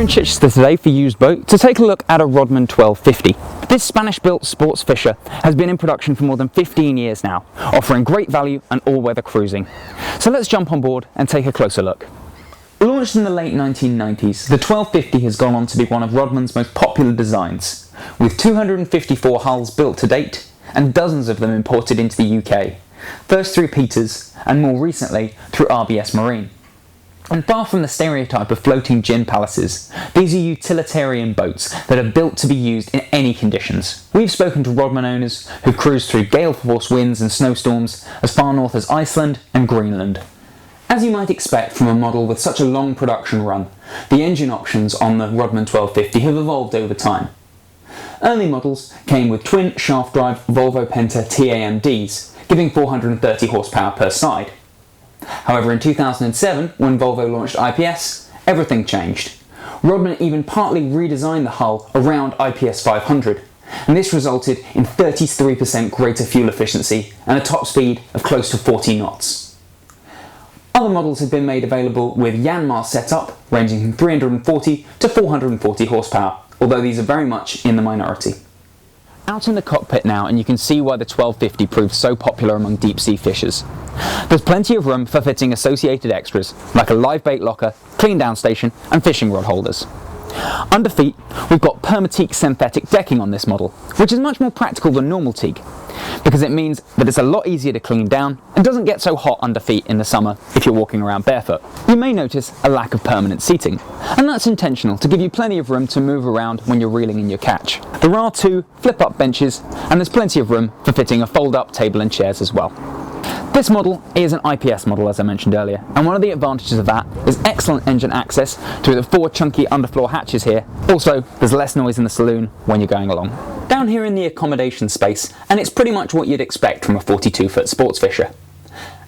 Chichester today for used boat to take a look at a Rodman 1250. This Spanish-built sports fisher has been in production for more than 15 years now, offering great value and all-weather cruising. So let's jump on board and take a closer look. Launched in the late 1990s, the 1250 has gone on to be one of Rodman's most popular designs, with 254 hulls built to date and dozens of them imported into the UK, first through Peters and more recently through RBS Marine. And far from the stereotype of floating gin palaces, these are utilitarian boats that are built to be used in any conditions. We've spoken to Rodman owners who cruise through gale-force winds and snowstorms as far north as Iceland and Greenland. As you might expect from a model with such a long production run, the engine options on the Rodman 1250 have evolved over time. Early models came with twin shaft-drive Volvo Penta TAMDs, giving 430 horsepower per side. However, in 2007, when Volvo launched IPS, everything changed. Rodman even partly redesigned the hull around IPS 500, and this resulted in 33% greater fuel efficiency and a top speed of close to 40 knots. Other models have been made available with Yanmar setup, ranging from 340 to 440 horsepower, although these are very much in the minority. Out in the cockpit now, and you can see why the 1250 proved so popular among deep-sea fishers. There's plenty of room for fitting associated extras, like a live bait locker, clean down station and fishing rod holders. Under feet, we've got Permateak synthetic decking on this model, which is much more practical than normal teak, because it means that it's a lot easier to clean down and doesn't get so hot under feet in the summer if you're walking around barefoot. You may notice a lack of permanent seating, and that's intentional to give you plenty of room to move around when you're reeling in your catch. There are two flip-up benches, and there's plenty of room for fitting a fold-up table and chairs as well. This model is an IPS model, as I mentioned earlier, and one of the advantages of that is excellent engine access through the four chunky underfloor hatches here. Also, there's less noise in the saloon when you're going along. Down here in the accommodation space, and it's pretty much what you'd expect from a 42-foot sports fisher.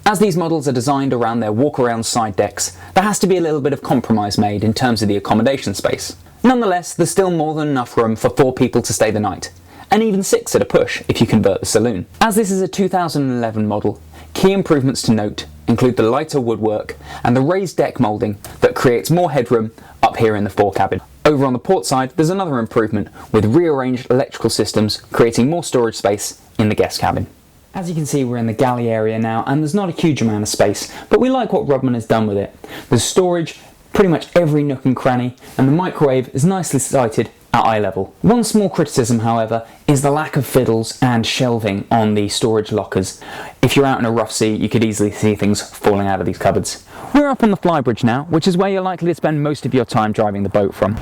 As these models are designed around their walk-around side decks, there has to be a little bit of compromise made in terms of the accommodation space. Nonetheless, there's still more than enough room for 4 people to stay the night, and even 6 at a push if you convert the saloon. As this is a 2011 model, key improvements to note include the lighter woodwork and the raised deck moulding that creates more headroom up here in the fore cabin. Over on the port side, there's another improvement with rearranged electrical systems creating more storage space in the guest cabin. As you can see, we're in the galley area now, and there's not a huge amount of space, but we like what Rodman has done with it. There's storage pretty much every nook and cranny, and the microwave is nicely sited at eye level. One small criticism, however, is the lack of fiddles and shelving on the storage lockers. If you're out in a rough sea, you could easily see things falling out of these cupboards. We're up on the Flybridge now, which is where you're likely to spend most of your time driving the boat from.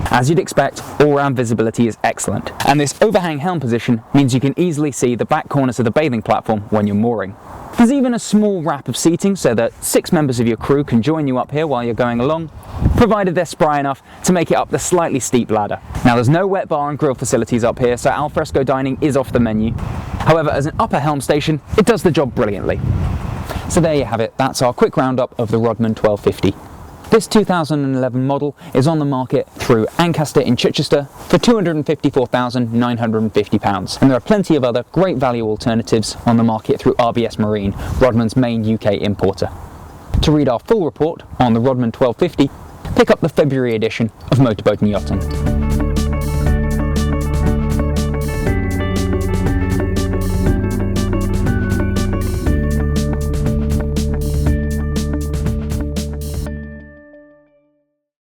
As you'd expect, all-round visibility is excellent, and this overhang helm position means you can easily see the back corners of the bathing platform when you're mooring. There's even a small wrap of seating so that 6 members of your crew can join you up here while you're going along, provided they're spry enough to make it up the slightly steep ladder. Now, there's no wet bar and grill facilities up here, so alfresco dining is off the menu. However, as an upper helm station, it does the job brilliantly. So there you have it, that's our quick roundup of the Rodman 1250. This 2011 model is on the market through Ancaster in Chichester for £254,950, and there are plenty of other great value alternatives on the market through RBS Marine, Rodman's main UK importer. To read our full report on the Rodman 1250, pick up the February edition of Motorboat and Yachting.